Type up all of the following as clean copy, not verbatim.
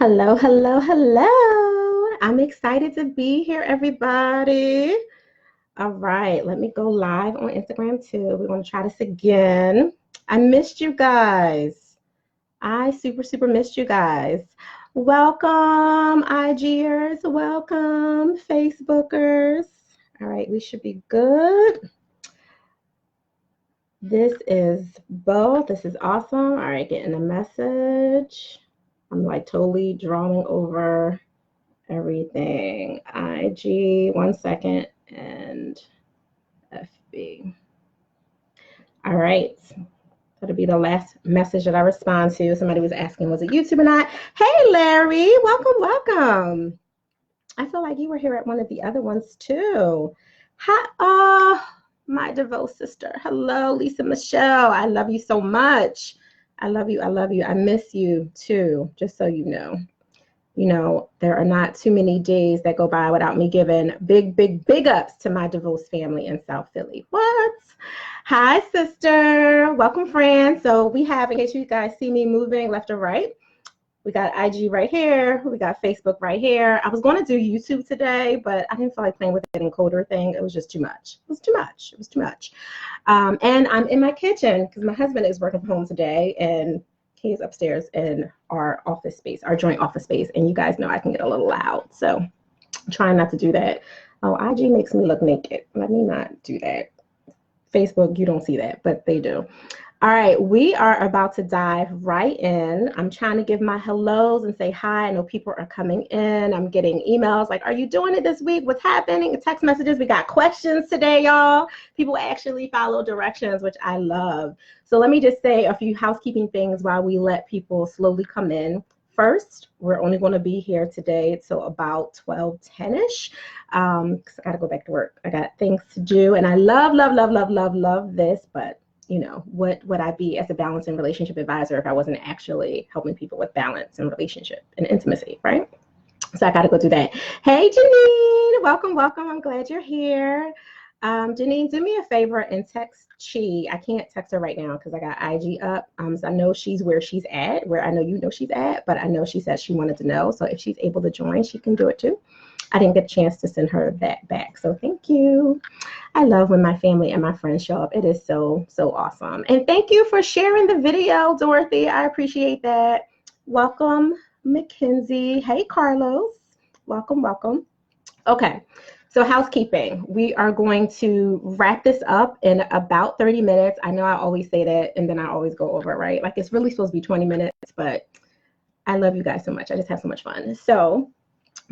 Hello, hello, hello. I'm excited to be here, everybody. All right, let me go live on Instagram too. We're going to try this again. I missed you guys. I super missed you guys. Welcome, IGers. Welcome, Facebookers. All right, we should be good. This is Bo. This is awesome. All right, getting a message. I'm like totally drawing over everything. IG, 1 second, and FB. All right. That'll be the last message that I respond to. Somebody was asking, was it YouTube or not? Hey, Larry. Welcome. I feel like you were here at one of the other ones too. Hi, my devout sister. Hello, Lisa Michelle. I love you so much. I love you. I miss you too, just so you know. You know, there are not too many days that go by without me giving big ups to my DeVos family in South Philly. What? Hi, sister. Welcome, friends. So we have, in case you guys see me moving left or right, we got IG right here. We got Facebook right here. I was going to do YouTube today, but I didn't feel like playing with that encoder thing. It was just too much. It was too much. And I'm in my kitchen because my husband is working from home today, and he's upstairs in our office space, our joint office space. And you guys know I can get a little loud. So I'm trying not to do that. Oh, IG makes me look naked. Let me not do that. Facebook, you don't see that, but they do. All right, we are about to dive right in. I'm trying to give my hellos and say hi. I know people are coming in. I'm getting emails like, are you doing it this week? What's happening? Text messages. We got questions today, y'all. People actually follow directions, which I love. So let me just say a few housekeeping things while we let people slowly come in. First, we're only going to be here today till about 12:10ish because I got to go back to work. I got things to do, and I love this, but you know, what would I be as a balance and relationship advisor if I wasn't actually helping people with balance and relationship and intimacy, right? So I got to go do that. Hey, Janine, welcome. I'm glad you're here. Janine, do me a favor and text Chi. I can't text her right now because I got IG up. So I know she's where she's at, where I know you know she's at, but I know she said she wanted to know. So if she's able to join, she can do it too. I didn't get a chance to send her that back. So thank you. I love when my family and my friends show up. It is so awesome. And thank you for sharing the video, Dorothy. I appreciate that. Welcome, Mackenzie. Hey, Carlos. Welcome. Okay. So housekeeping, we are going to wrap this up in about 30 minutes. I know I always say that and then I always go over, right? Like it's really supposed to be 20 minutes, but I love you guys so much. I just have so much fun. So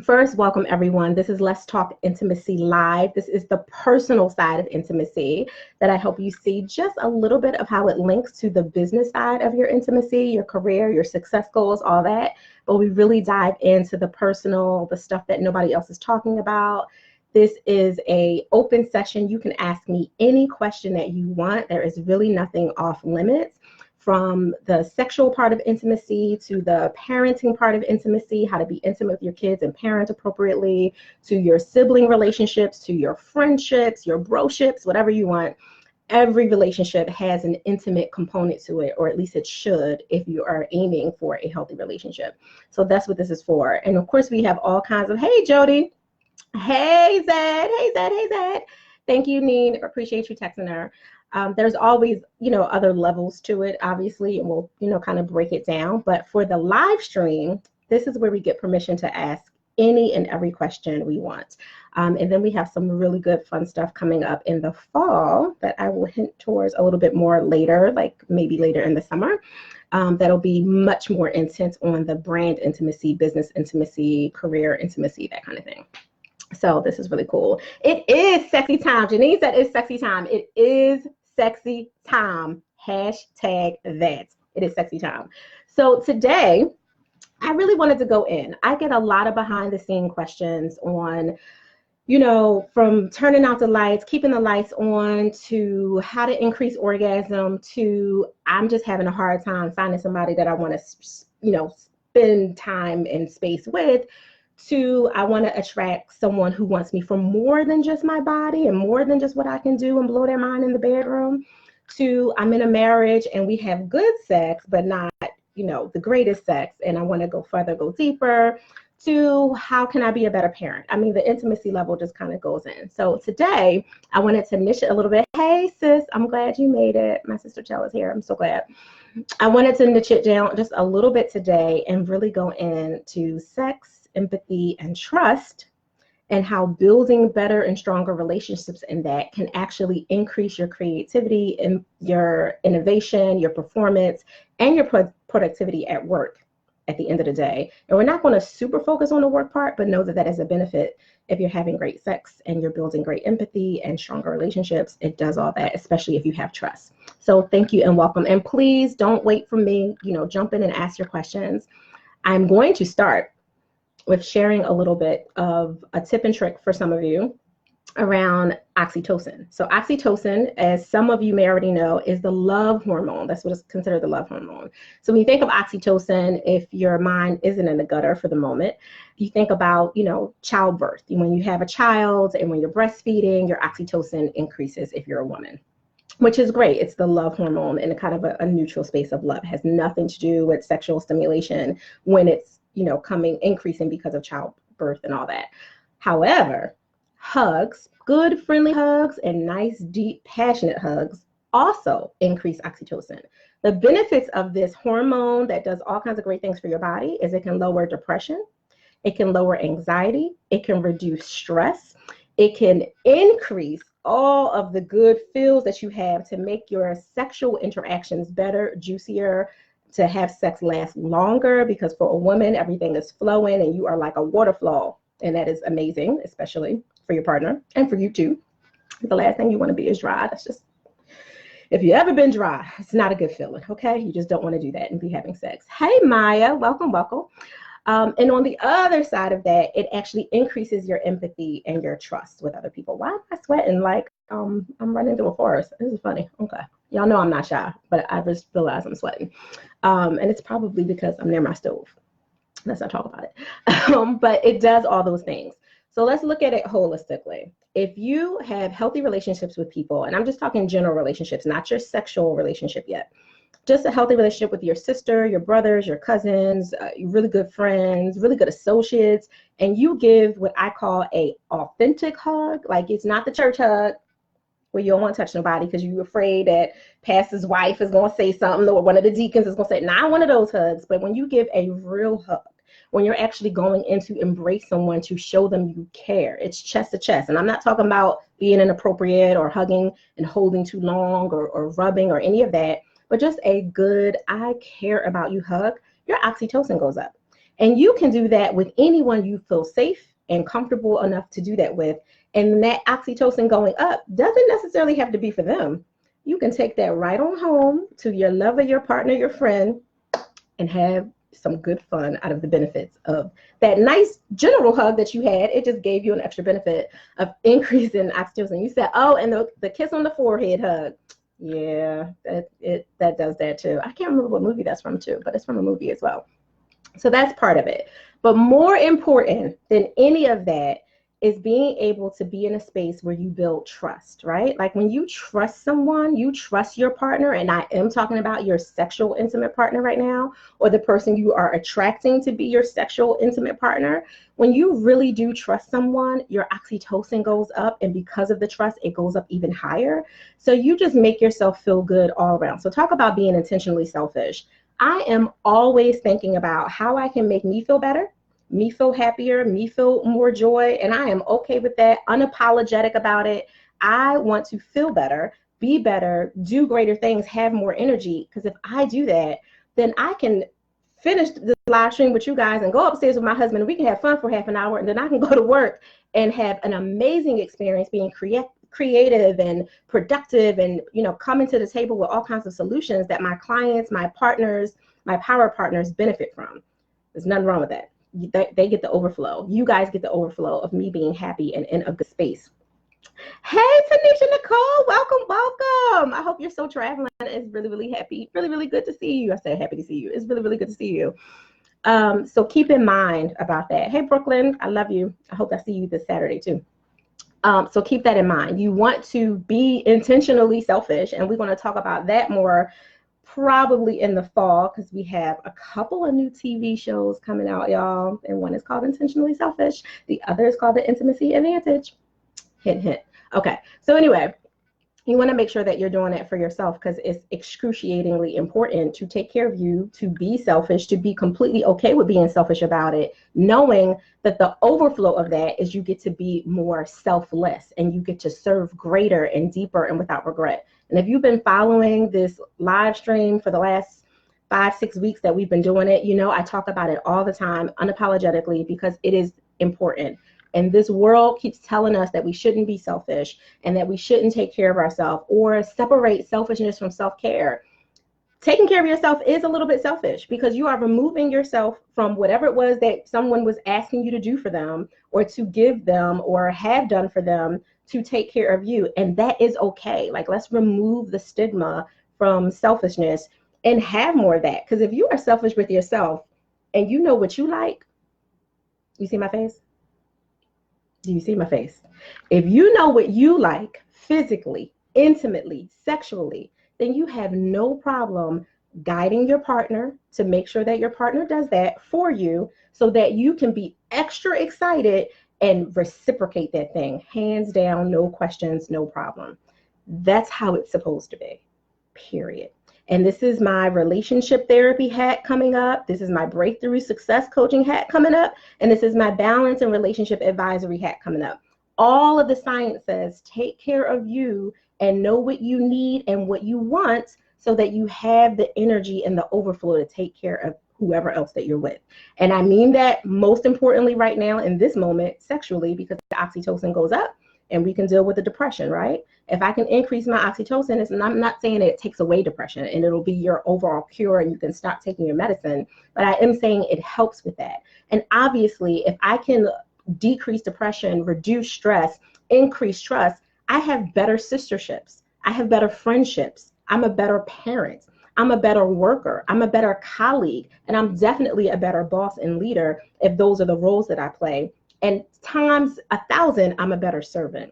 first, welcome everyone. This is Let's Talk Intimacy Live. This is the personal side of intimacy that I help you see just a little bit of how it links to the business side of your intimacy, your career, your success goals, all that. But we really dive into the personal, the stuff that nobody else is talking about. This is an open session. You can ask me any question that you want. There is really nothing off limits. From the sexual part of intimacy to the parenting part of intimacy, how to be intimate with your kids and parent appropriately, to your sibling relationships, to your friendships, your broships, whatever you want. Every relationship has an intimate component to it, or at least it should if you are aiming for a healthy relationship. So that's what this is for. And of course, we have all kinds of, hey, Jody. Hey, Zed. Thank you, Neen. Appreciate you texting her. There's always, you know, other levels to it, obviously, and we'll, you know, kind of break it down. But for the live stream, this is where we get permission to ask any and every question we want. And then we have some really good fun stuff coming up in the fall that I will hint towards a little bit more later, like maybe later in the summer. That'll be much more intense on the brand intimacy, business intimacy, career intimacy, that kind of thing. So this is really cool. It is sexy time. Janine said it's sexy time. It is sexy time. Hashtag that. It is sexy time. So today, I really wanted to go in. I get a lot of behind the scene questions on, you know, from turning out the lights, keeping the lights on, to how to increase orgasm, to I'm just having a hard time finding somebody that I want to, you know, spend time and space with, to I want to attract someone who wants me for more than just my body and more than just what I can do and blow their mind in the bedroom, to I'm in a marriage and we have good sex, but not, the greatest sex, and I want to go further, go deeper, to how can I be a better parent? I mean, the intimacy level just kind of goes in. So today I wanted to niche it a little bit. Hey sis, I'm glad you made it. My sister Chell is here. I'm so glad. I wanted to niche it down just a little bit today and really go into sex, empathy, and trust, and how building better and stronger relationships in that can actually increase your creativity and your innovation, your performance, and your productivity at work at the end of the day. And we're not going to super focus on the work part, but know that that is a benefit. If you're having great sex and you're building great empathy and stronger relationships, it does all that, especially if you have trust. So thank you and welcome. And please don't wait for me, jump in and ask your questions. I'm going to start with sharing a little bit of a tip and trick for some of you around oxytocin. So oxytocin, as some of you may already know, is the love hormone. That's what is considered the love hormone. So when you think of oxytocin, if your mind isn't in the gutter for the moment, you think about, childbirth. When you have a child and when you're breastfeeding, your oxytocin increases if you're a woman, which is great. It's the love hormone in a kind of a neutral space of love. It has nothing to do with sexual stimulation when it's, increasing because of childbirth and all that. However, hugs, good friendly hugs, and nice, deep, passionate hugs also increase oxytocin. The benefits of this hormone that does all kinds of great things for your body is it can lower depression, it can lower anxiety, it can reduce stress, it can increase all of the good feels that you have to make your sexual interactions better, juicier, to have sex last longer, because for a woman, everything is flowing and you are like a water flow. And that is amazing, especially for your partner and for you too. The last thing you want to be is dry. That's just, if you ever been dry, it's not a good feeling, okay? You just don't want to do that and be having sex. Hey, Maya, welcome, welcome. And on the other side of that, it actually increases your empathy and your trust with other people. Why am I sweating like I'm running through a forest? This is funny. Okay. Y'all know I'm not shy, but I just realized I'm sweating. And it's probably because I'm near my stove. Let's not talk about it. But it does all those things. So let's look at it holistically. If you have healthy relationships with people, and I'm just talking general relationships, not your sexual relationship yet, just a healthy relationship with your sister, your brothers, your cousins, really good friends, really good associates, and you give what I call a authentic hug. Like, it's not the church hug where you don't want to touch nobody because you're afraid that pastor's wife is going to say something or one of the deacons is going to say, not one of those hugs. But when you give a real hug, when you're actually going in to embrace someone to show them you care, it's chest to chest. And I'm not talking about being inappropriate or hugging and holding too long or rubbing or any of that, but just a good, I care about you hug, your oxytocin goes up. And you can do that with anyone you feel safe and comfortable enough to do that with. And that oxytocin going up doesn't necessarily have to be for them. You can take that right on home to your lover, your partner, your friend, and have some good fun out of the benefits of that nice general hug that you had. It just gave you an extra benefit of increasing oxytocin. You said, oh, and the kiss on the forehead hug. Yeah, that does that too. I can't remember what movie that's from too, but it's from a movie as well. So that's part of it. But more important than any of that is being able to be in a space where you build trust, right? Like when you trust someone, you trust your partner, and I am talking about your sexual intimate partner right now, or the person you are attracting to be your sexual intimate partner. When you really do trust someone, your oxytocin goes up, and because of the trust, it goes up even higher. So you just make yourself feel good all around. So talk about being intentionally selfish. I am always thinking about how I can make me feel better, me feel happier, me feel more joy, and I am okay with that, unapologetic about it. I want to feel better, be better, do greater things, have more energy, because if I do that, then I can finish the live stream with you guys and go upstairs with my husband, and we can have fun for half an hour, and then I can go to work and have an amazing experience being creative and productive, and coming to the table with all kinds of solutions that my clients, my partners, my power partners benefit from. There's nothing wrong with that. They get the overflow. You guys get the overflow of me being happy and in a good space. Hey, Tanisha Nicole, welcome. I hope you're still traveling. It's really, really happy. Really, really good to see you. I said happy to see you. It's really, really good to see you. So keep in mind about that. Hey, Brooklyn, I love you. I hope I see you this Saturday too. So keep that in mind. You want to be intentionally selfish, and we're going to talk about that more probably in the fall, because we have a couple of new TV shows coming out, y'all. And one is called Intentionally Selfish. The other is called The Intimacy Advantage. Hint, hint. Okay. So anyway, you want to make sure that you're doing it for yourself, because it's excruciatingly important to take care of you, to be selfish, to be completely okay with being selfish about it, knowing that the overflow of that is you get to be more selfless and you get to serve greater and deeper and without regret. And if you've been following this live stream for the last 5-6 weeks that we've been doing it, you know I talk about it all the time unapologetically, because it is important. And this world keeps telling us that we shouldn't be selfish and that we shouldn't take care of ourselves or separate selfishness from self-care. Taking care of yourself is a little bit selfish, because you are removing yourself from whatever it was that someone was asking you to do for them or to give them or have done for them to take care of you. And that is okay. Like, let's remove the stigma from selfishness and have more of that. Because if you are selfish with yourself and you know what you like, you see my face? Do you see my face? If you know what you like physically, intimately, sexually, then you have no problem guiding your partner to make sure that your partner does that for you, so that you can be extra excited and reciprocate that thing. Hands down, no questions, no problem. That's how it's supposed to be, period. And this is my relationship therapy hat coming up. This is my breakthrough success coaching hat coming up. And this is my balance and relationship advisory hat coming up. All of the science says take care of you and know what you need and what you want, so that you have the energy and the overflow to take care of whoever else that you're with. And I mean that most importantly right now in this moment sexually, because the oxytocin goes up and we can deal with the depression, right? If I can increase my oxytocin, and I'm not saying it takes away depression and it'll be your overall cure and you can stop taking your medicine, but I am saying it helps with that. And obviously, if I can decrease depression, reduce stress, increase trust, I have better sisterships. I have better friendships. I'm a better parent. I'm a better worker. I'm a better colleague. And I'm definitely a better boss and leader if those are the roles that I play. And times 1,000, I'm a better servant,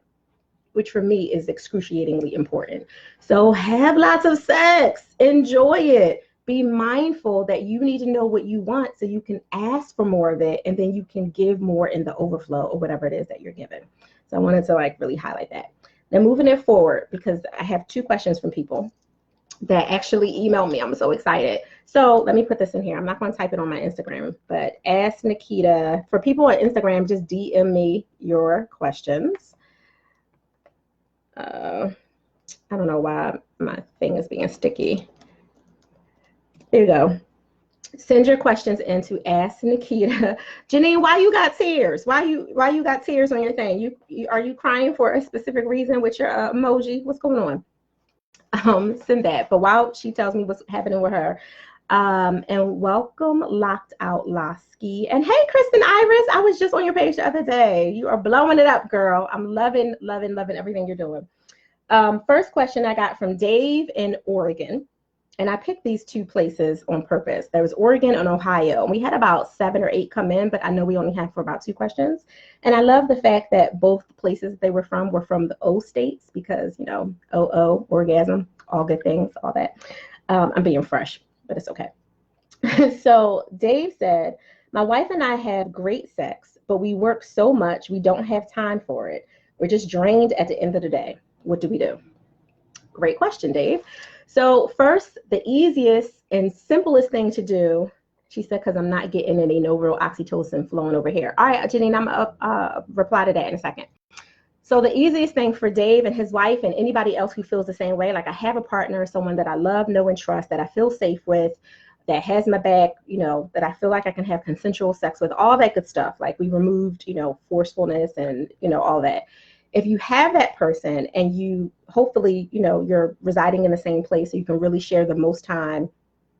which for me is excruciatingly important. So have lots of sex, enjoy it. Be mindful that you need to know what you want so you can ask for more of it, and then you can give more in the overflow or whatever it is that you're given. So I wanted to really highlight that. Now moving it forward, because I have 2 questions from people that actually emailed me. I'm so excited. So let me put this in here. I'm not going to type it on my Instagram, but ask Nikita. For people on Instagram, just DM me your questions. I don't know why my thing is being sticky. There you go. Send your questions in to Ask Nikita. Janine, why you got tears? Why you got tears on your thing? Are you crying for a specific reason with your emoji? What's going on? Send that. But while she tells me what's happening with her, and welcome Locked Out Lasky. And hey, Kristen Iris, I was just on your page the other day. You are blowing it up, girl. I'm loving everything you're doing. First question I got from Dave in Oregon. And I picked these 2 places on purpose. There was Oregon and Ohio. And we had about 7 or 8 come in, but I know we only had for about 2 questions. And I love the fact that both places they were from the O states, because, OO, orgasm, all good things, all that. I'm being fresh, but it's okay. So Dave said, my wife and I have great sex, but we work so much we don't have time for it. We're just drained at the end of the day. What do we do? Great question, Dave. So first, the easiest and simplest thing to do, she said, because I'm not getting any no real oxytocin flowing over here. All right, Janine, I'm going to reply to that in a second. So the easiest thing for Dave and his wife and anybody else who feels the same way, like I have a partner, someone that I love, know, and trust, that I feel safe with, that has my back, that I feel like I can have consensual sex with, all that good stuff. Like we removed, forcefulness and, all that. If you have that person and you hopefully, you're residing in the same place so you can really share the most time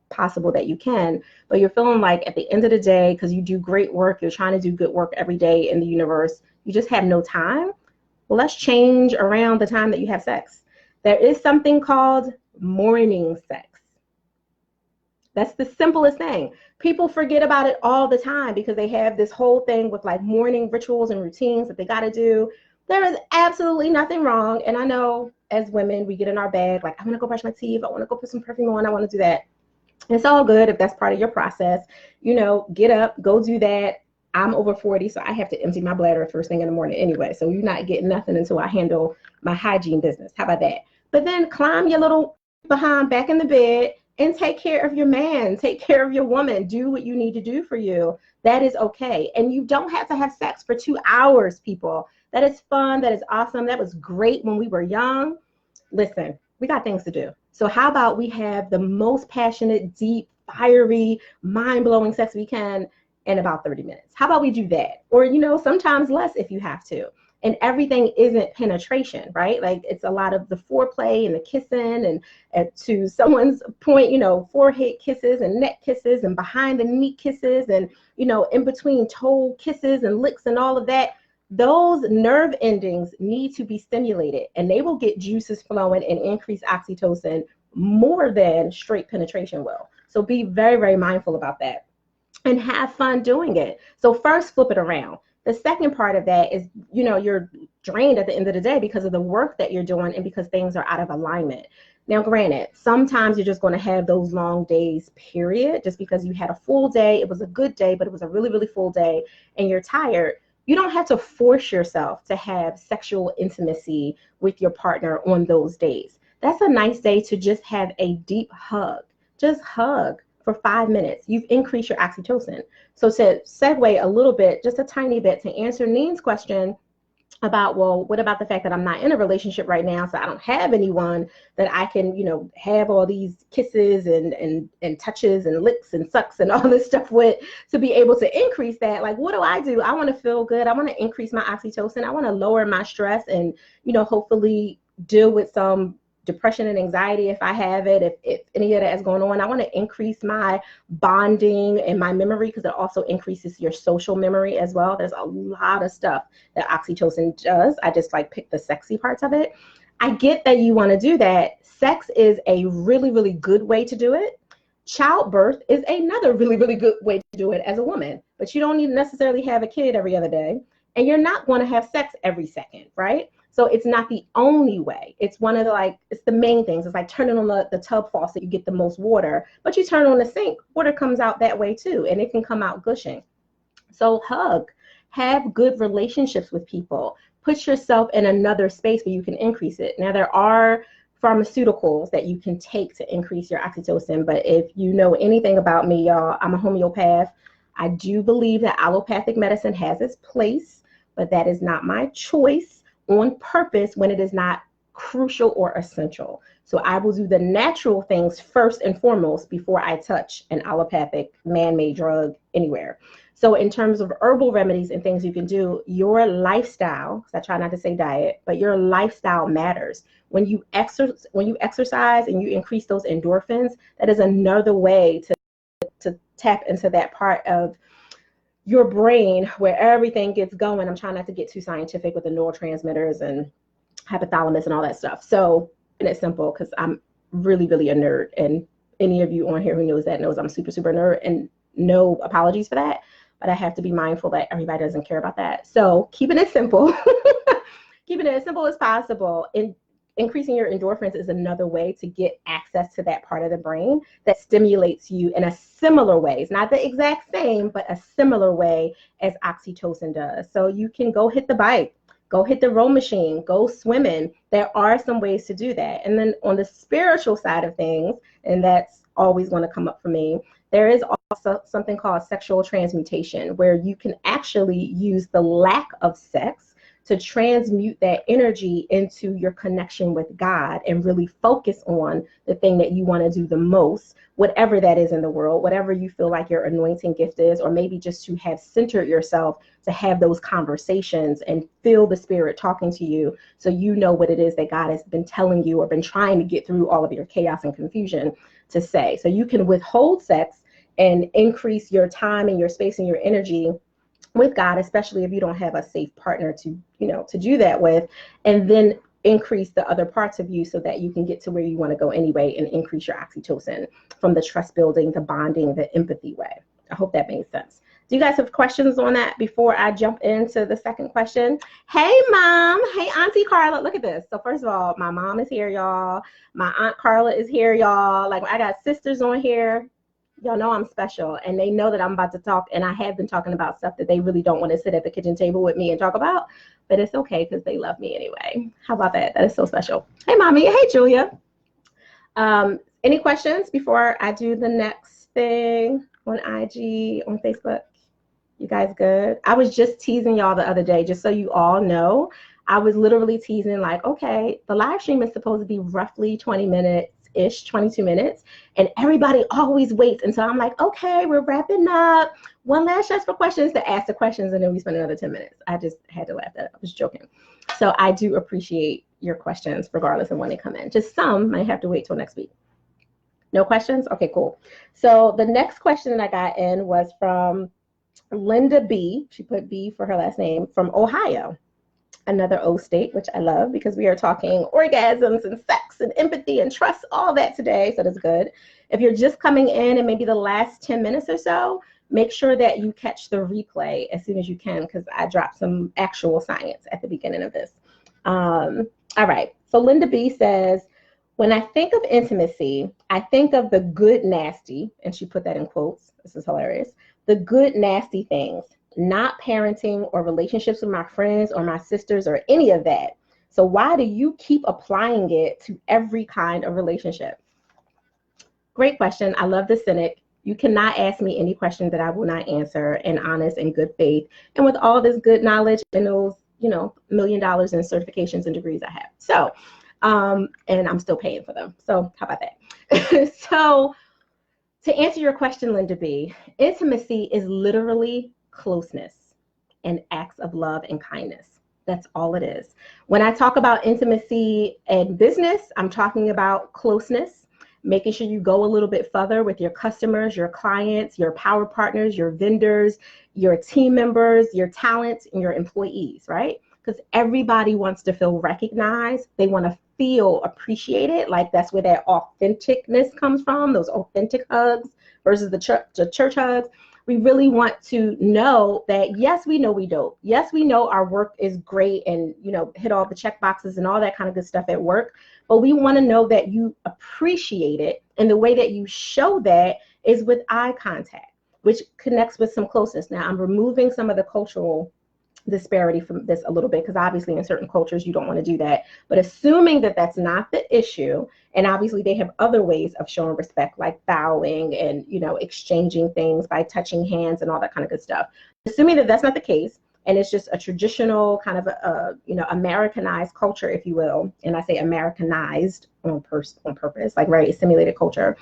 possible that you can, but you're feeling like at the end of the day, because you do great work, you're trying to do good work every day in the universe, you just have no time. Well, let's change around the time that you have sex. There is something called morning sex. That's the simplest thing. People forget about it all the time because they have this whole thing with like morning rituals and routines that they got to do. There is absolutely nothing wrong. And I know as women, we get in our bag, like, I want to go brush my teeth. I want to go put some perfume on. I want to do that. It's all good if that's part of your process. Get up, go do that. I'm over 40, so I have to empty my bladder first thing in the morning anyway. So you're not getting nothing until I handle my hygiene business. How about that? But then climb your little behind back in the bed and take care of your man, take care of your woman, do what you need to do for you. That is okay. And you don't have to have sex for 2 hours, people. That is fun. That is awesome. That was great when we were young. Listen, we got things to do. So how about we have the most passionate, deep, fiery, mind-blowing sex we can in about 30 minutes? How about we do that? Or, sometimes less if you have to. And everything isn't penetration, right? Like, it's a lot of the foreplay and the kissing, and to someone's point, forehead kisses and neck kisses and behind the knee kisses and, in between toe kisses and licks and all of that. Those nerve endings need to be stimulated, and they will get juices flowing and increase oxytocin more than straight penetration will. So be very, very mindful about that and have fun doing it. So first, flip it around. The second part of that is, you're drained at the end of the day because of the work that you're doing and because things are out of alignment. Now, granted, sometimes you're just going to have those long days, period, just because you had a full day. It was a good day, but it was a really, really full day and you're tired. You don't have to force yourself to have sexual intimacy with your partner on those days. That's a nice day to just have a deep hug. Just hug for 5 minutes. You've increased your oxytocin. So to segue a little bit, just a tiny bit, to answer Neen's question about, well, what about the fact that I'm not in a relationship right now, so I don't have anyone that I can, have all these kisses and touches and licks and sucks and all this stuff with, to be able to increase that. Like, what do? I want to feel good. I want to increase my oxytocin. I want to lower my stress and, hopefully deal with some depression and anxiety if I have it, if any of that is going on. I want to increase my bonding and my memory, because it also increases your social memory as well. There's a lot of stuff that oxytocin does. I just pick the sexy parts of it. I get that you want to do that. Sex is a really, really good way to do it. Childbirth is another really, really good way to do it as a woman, but you don't need to necessarily have a kid every other day, and you're not going to have sex every second, right? So it's not the only way. It's one of the, it's the main things. It's like turning on the tub faucet, you get the most water, but you turn on the sink, water comes out that way too, and it can come out gushing. So hug, have good relationships with people, put yourself in another space where you can increase it. Now, there are pharmaceuticals that you can take to increase your oxytocin, but if you know anything about me, y'all, I'm a homeopath. I do believe that allopathic medicine has its place, but that is not my choice on purpose when it is not crucial or essential. So I will do the natural things first and foremost before I touch an allopathic man-made drug anywhere. So in terms of herbal remedies and things you can do, your lifestyle, because I try not to say diet, but your lifestyle matters. When you exercise and you increase those endorphins, that is another way to tap into that part of your brain where everything gets going. I'm trying not to get too scientific with the neurotransmitters and hypothalamus and all that stuff. So, and it's simple, because I'm really, really a nerd. And any of you on here who knows that knows I'm super, super nerd, and no apologies for that. But I have to be mindful that everybody doesn't care about that. So keeping it simple, keeping it as simple as possible. And increasing your endorphins is another way to get access to that part of the brain that stimulates you in a similar way. It's not the exact same, but a similar way as oxytocin does. So you can go hit the bike, go hit the row machine, go swimming. There are some ways to do that. And then on the spiritual side of things, and that's always going to come up for me, there is also something called sexual transmutation, where you can actually use the lack of sex to transmute that energy into your connection with God and really focus on the thing that you want to do the most, whatever that is in the world, whatever you feel like your anointing gift is, or maybe just to have centered yourself to have those conversations and feel the spirit talking to you, so you know what it is that God has been telling you or been trying to get through all of your chaos and confusion to say. So you can withhold sex and increase your time and your space and your energy with God, especially if you don't have a safe partner to do that with, and then increase the other parts of you so that you can get to where you want to go anyway and increase your oxytocin from the trust building, the bonding, the empathy way. I hope that made sense. Do you guys have questions on that before I jump into the second question? Hey, Mom. Hey, Auntie Carla. Look at this. So first of all, my mom is here, y'all. My Aunt Carla is here, y'all. Like, I got sisters on here. Y'all know I'm special, and they know that I'm about to talk, and I have been talking about stuff that they really don't want to sit at the kitchen table with me and talk about, but it's okay because they love me anyway. How about that? That is so special. Hey, Mommy. Hey, Julia. Any questions before I do the next thing on IG, on Facebook? You guys good? I was just teasing y'all the other day, just so you all know. I was literally teasing like, okay, the live stream is supposed to be roughly 20 minutes-ish, 22 minutes. And everybody always waits until I'm like, okay, we're wrapping up. One last chance for questions to ask the questions, and then we spend another 10 minutes. I just had to laugh at that. I was joking. So I do appreciate your questions regardless of when they come in. Just some might have to wait till next week. No questions? Okay, cool. So the next question that I got in was from Linda B. She put B for her last name, from Ohio. Another O state, which I love because we are talking orgasms and sex and empathy and trust, all that today. So that's good. If you're just coming in and maybe the last 10 minutes or so, make sure that you catch the replay as soon as you can, because I dropped some actual science at the beginning of this. All right. So Linda B says, when I think of intimacy, I think of the good nasty, and she put that in quotes. This is hilarious. The good nasty things, not parenting or relationships with my friends or my sisters or any of that. So why do you keep applying it to every kind of relationship? Great question. I love the cynic. You cannot ask me any question that I will not answer in honest and good faith, and with all this good knowledge and those, $1 million in certifications and degrees I have. So, and I'm still paying for them. So how about that? So to answer your question, Linda B, intimacy is literally closeness and acts of love and kindness. That's all it is. When I talk about intimacy and business, I'm talking about closeness, making sure you go a little bit further with your customers, your clients, your power partners, your vendors, your team members, your talent, and your employees, right? Because everybody wants to feel recognized. They want to feel appreciated. Like, that's where that authenticness comes from, those authentic hugs versus the church hugs. We really want to know that, yes, we know we dope. Yes, we know our work is great and, hit all the check boxes and all that kind of good stuff at work. But we want to know that you appreciate it. And the way that you show that is with eye contact, which connects with some closeness. Now, I'm removing some of the cultural disparity from this a little bit, because obviously in certain cultures you don't want to do that, but assuming that that's not the issue, and obviously they have other ways of showing respect, like bowing and exchanging things by touching hands and all that kind of good stuff. Assuming that that's not the case, and it's just a traditional kind of Americanized culture, if you will, and I say Americanized on purpose, like very assimilated culture,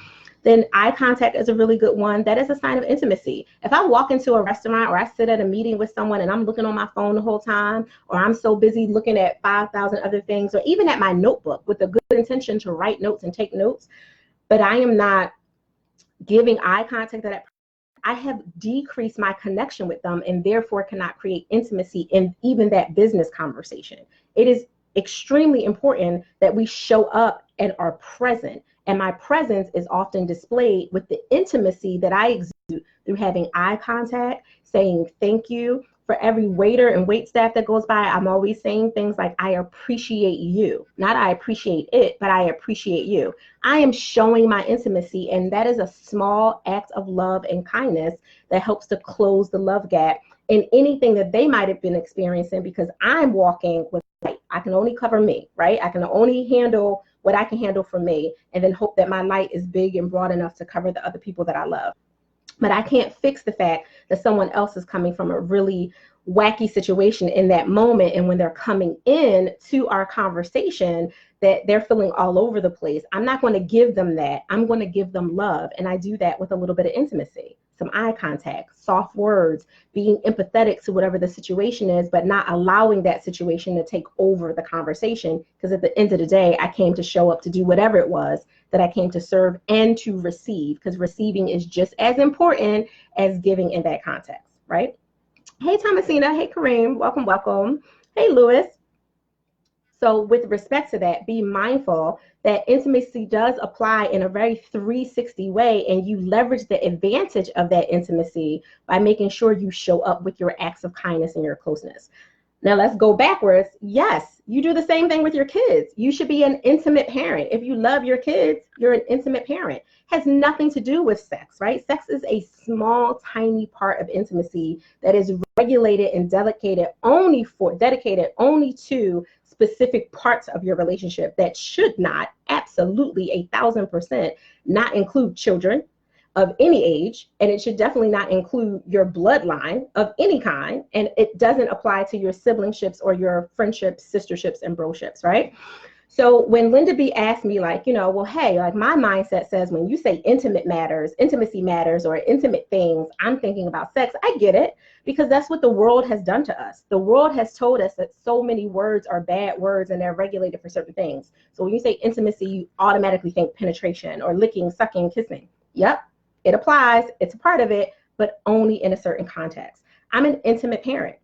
then eye contact is a really good one. That is a sign of intimacy. If I walk into a restaurant or I sit at a meeting with someone and I'm looking on my phone the whole time, or I'm so busy looking at 5,000 other things, or even at my notebook with a good intention to write notes and take notes, but I am not giving eye contact to that person, I have decreased my connection with them and therefore cannot create intimacy in even that business conversation. It is extremely important that we show up and are present. And my presence is often displayed with the intimacy that I exude through having eye contact, saying thank you. For every waiter and wait staff that goes by, I'm always saying things like, I appreciate you. Not I appreciate it, but I appreciate you. I am showing my intimacy, and that is a small act of love and kindness that helps to close the love gap in anything that they might have been experiencing, because I'm walking with light. I can only cover me, right? I can only handle what I can handle for me, and then hope that my light is big and broad enough to cover the other people that I love. But I can't fix the fact that someone else is coming from a really wacky situation in that moment. And when they're coming in to our conversation, that they're feeling all over the place. I'm not going to give them that. I'm going to give them love. And I do that with a little bit of intimacy, some eye contact, soft words, being empathetic to whatever the situation is, but not allowing that situation to take over the conversation. Because at the end of the day, I came to show up to do whatever it was that I came to serve and to receive, because receiving is just as important as giving in that context, right? Hey, Thomasina. Hey, Kareem. Welcome, welcome. Hey, Lewis. So with respect to that, be mindful that intimacy does apply in a very 360 way, and you leverage the advantage of that intimacy by making sure you show up with your acts of kindness and your closeness. Now let's go backwards. Yes, you do the same thing with your kids. You should be an intimate parent. If you love your kids, you're an intimate parent. Has nothing to do with sex, right? Sex is a small, tiny part of intimacy that is regulated and dedicated only to specific parts of your relationship that should not, absolutely 1,000%, not include children of any age, and it should definitely not include your bloodline of any kind, and it doesn't apply to your siblingships or your friendships, sisterships, and broships, right? So when Linda B asked me, like, well, hey, like my mindset says when you say intimacy matters, or intimate things, I'm thinking about sex. I get it, because that's what the world has done to us. The world has told us that so many words are bad words and they're regulated for certain things. So when you say intimacy, you automatically think penetration or licking, sucking, kissing. Yep, it applies. It's a part of it, but only in a certain context. I'm an intimate parent.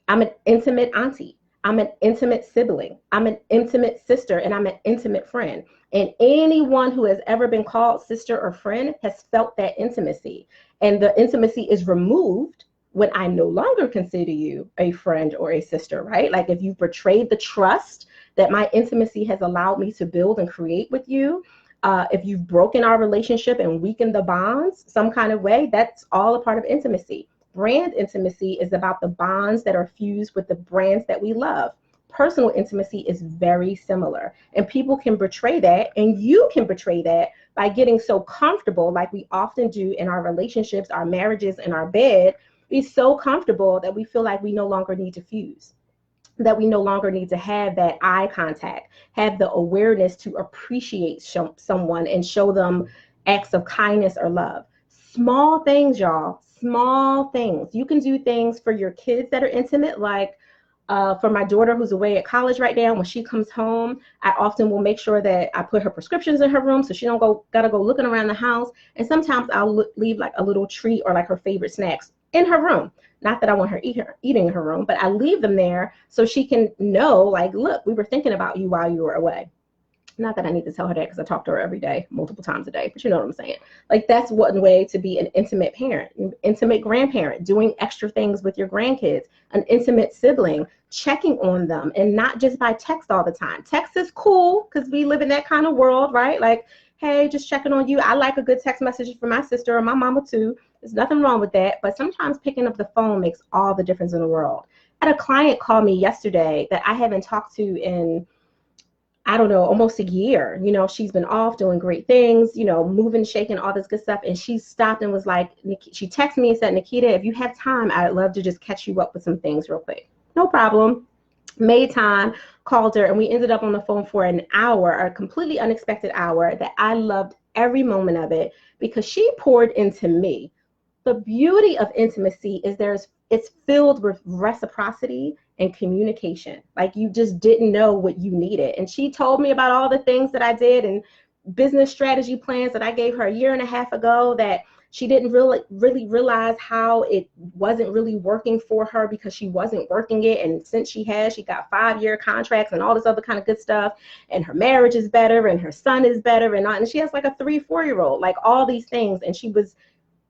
I'm an intimate auntie. I'm an intimate sibling. I'm an intimate sister, and I'm an intimate friend. And anyone who has ever been called sister or friend has felt that intimacy. And the intimacy is removed when I no longer consider you a friend or a sister, right? Like if you've betrayed the trust that my intimacy has allowed me to build and create with you, if you've broken our relationship and weakened the bonds some kind of way, that's all a part of intimacy. Brand intimacy is about the bonds that are fused with the brands that we love. Personal intimacy is very similar, and people can betray that, and you can betray that by getting so comfortable, like we often do in our relationships, our marriages, and our bed. Be so comfortable that we feel like we no longer need to fuse, that we no longer need to have that eye contact, have the awareness to appreciate someone and show them acts of kindness or love. Small things, y'all, small things. You can do things for your kids that are intimate, like for my daughter who's away at college right now, when she comes home, I often will make sure that I put her prescriptions in her room so she don't gotta go looking around the house. And sometimes I'll leave like a little treat or like her favorite snacks in her room. Not that I want her eating in her room, but I leave them there so she can know, like, look, we were thinking about you while you were away. Not that I need to tell her that, because I talk to her every day, multiple times a day, but you know what I'm saying. Like, that's one way to be an intimate parent, an intimate grandparent, doing extra things with your grandkids, an intimate sibling, checking on them, and not just by text all the time. Text is cool because we live in that kind of world, right? Like, hey, just checking on you. I like a good text message from my sister or my mama too. There's nothing wrong with that. But sometimes picking up the phone makes all the difference in the world. I had a client call me yesterday that I haven't talked to in, I don't know, almost a year. She's been off doing great things, moving, shaking, all this good stuff. And she stopped and was like, she texted me and said, Nikita, if you have time, I'd love to just catch you up with some things real quick. No problem. Made time, called her, and we ended up on the phone for an hour, a completely unexpected hour that I loved every moment of it, because she poured into me. The beauty of intimacy is it's filled with reciprocity and communication. Like, you just didn't know what you needed. And she told me about all the things that I did and business strategy plans that I gave her a year and a half ago that she didn't really realize how it wasn't really working for her because she wasn't working it. And since she got 5-year contracts and all this other kind of good stuff. And her marriage is better and her son is better. And she has like a 3-4-year-old, like all these things. And she was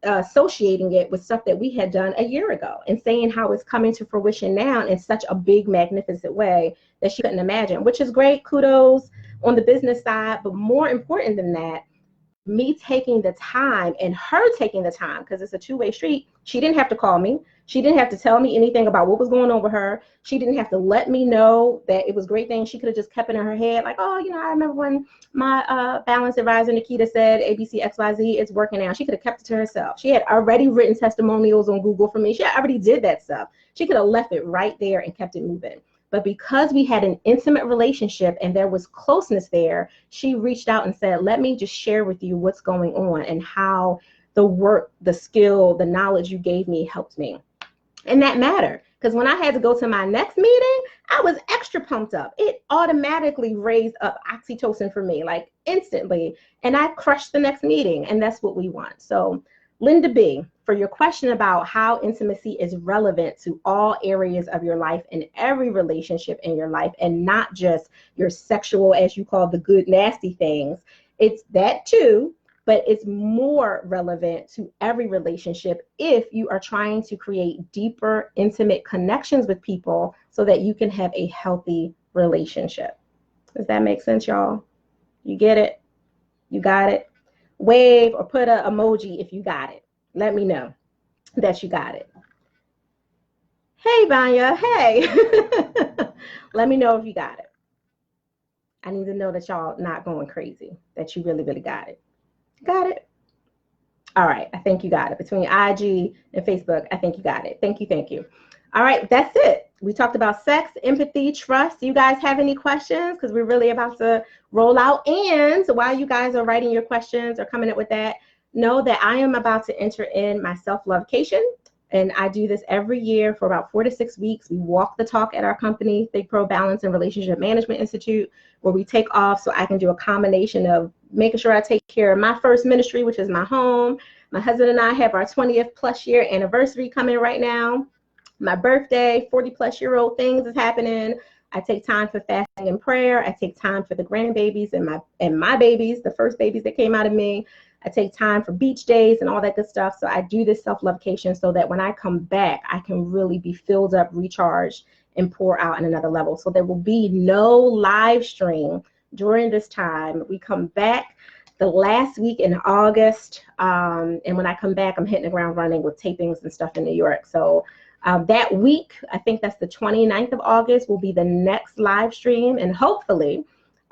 associating it with stuff that we had done a year ago and saying how it's coming to fruition now in such a big, magnificent way that she couldn't imagine, which is great. Kudos on the business side. But more important than that, me taking the time and her taking the time, because it's a two-way street. She didn't have to call me. She didn't have to tell me anything about what was going on with her. She didn't have to let me know that it was great things. She could have just kept it in her head, like, oh, I remember when my balance advisor Nikita said ABC XYZ, it's working now. She could have kept it to herself. She had already written testimonials on Google for me. She already did that stuff. She could have left it right there and kept it moving. But because we had an intimate relationship and there was closeness there, she reached out and said, let me just share with you what's going on and how the work, the skill, the knowledge you gave me helped me. And that mattered, because when I had to go to my next meeting, I was extra pumped up. It automatically raised up oxytocin for me, like instantly. And I crushed the next meeting. And that's what we want. So Linda B, for your question about how intimacy is relevant to all areas of your life and every relationship in your life, and not just your sexual, as you call the good, nasty things. It's that too, but it's more relevant to every relationship if you are trying to create deeper, intimate connections with people so that you can have a healthy relationship. Does that make sense, y'all? You get it? You got it? Wave or put an emoji if you got it. Let me know that you got it. Hey, Vanya. Hey. Let me know if you got it. I need to know that y'all not going crazy, that you really, really got it. Got it? All right. I think you got it. Between IG and Facebook, I think you got it. Thank you. Thank you. All right. That's it. We talked about sex, empathy, trust. Do you guys have any questions? Because we're really about to roll out. And while you guys are writing your questions or coming up with that, know that I am about to enter in my self-lovecation. And I do this every year for about 4 to 6 weeks. We walk the talk at our company, Think Pro Balance and Relationship Management Institute, where we take off so I can do a combination of making sure I take care of my first ministry, which is my home. My husband and I have our 20th plus year anniversary coming right now. My birthday, 40 plus year old things is happening. I take time for fasting and prayer. I take time for the grandbabies and my babies, the first babies that came out of me. I take time for beach days and all that good stuff. So I do this self-lovecation so that when I come back, I can really be filled up, recharged, and pour out in another level. So there will be no live stream during this time. We come back the last week in August. And when I come back, I'm hitting the ground running with tapings and stuff in New York. So that week, I think that's the 29th of August, will be the next live stream. And hopefully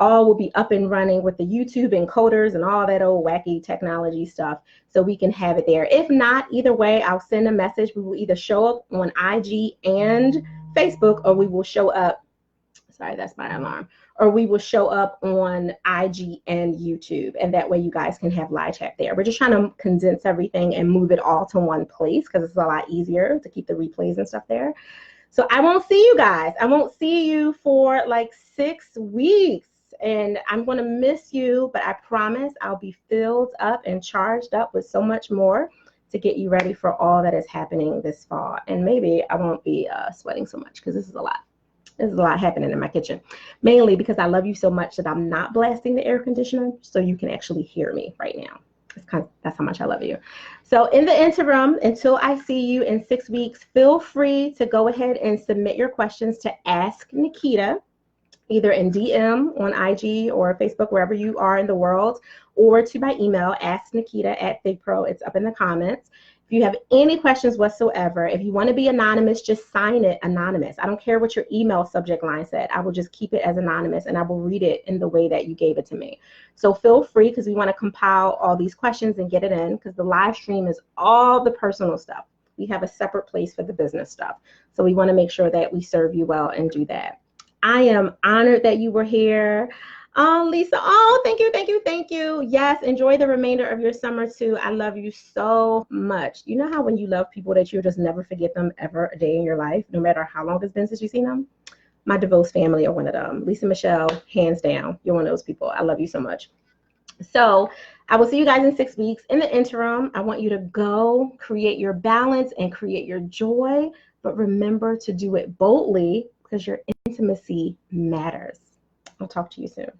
all will be up and running with the YouTube encoders and all that old wacky technology stuff so we can have it there. If not, either way, I'll send a message. We will either show up on IG and Facebook, or we will show up, sorry, that's my alarm, or we will show up on IG and YouTube. And that way you guys can have live chat there. We're just trying to condense everything and move it all to one place because it's a lot easier to keep the replays and stuff there. So I won't see you guys. I won't see you for like 6 weeks. And I'm going to miss you, but I promise I'll be filled up and charged up with so much more to get you ready for all that is happening this fall. And maybe I won't be sweating so much because this is a lot. There's a lot happening in my kitchen, mainly because I love you so much that I'm not blasting the air conditioner so you can actually hear me right now. That's how much I love you. So in the interim, until I see you in 6 weeks, feel free to go ahead and submit your questions to Ask Nikita, either in DM on IG or Facebook, wherever you are in the world, or to my email, asknikita@ThinkPro. It's up in the comments. If you have any questions whatsoever, if you want to be anonymous, just sign it anonymous. I don't care what your email subject line said. I will just keep it as anonymous, and I will read it in the way that you gave it to me. So feel free, because we want to compile all these questions and get it in, because the live stream is all the personal stuff. We have a separate place for the business stuff. So we want to make sure that we serve you well and do that. I am honored that you were here. Lisa, oh, thank you, thank you, thank you. Yes, enjoy the remainder of your summer too. I love you so much. You know how when you love people that you'll just never forget them ever a day in your life, no matter how long it's been since you've seen them? My DeVos family are one of them. Lisa Michelle, hands down. You're one of those people. I love you so much. So I will see you guys in 6 weeks. In the interim, I want you to go create your balance and create your joy, but remember to do it boldly, because your intimacy matters. I'll talk to you soon.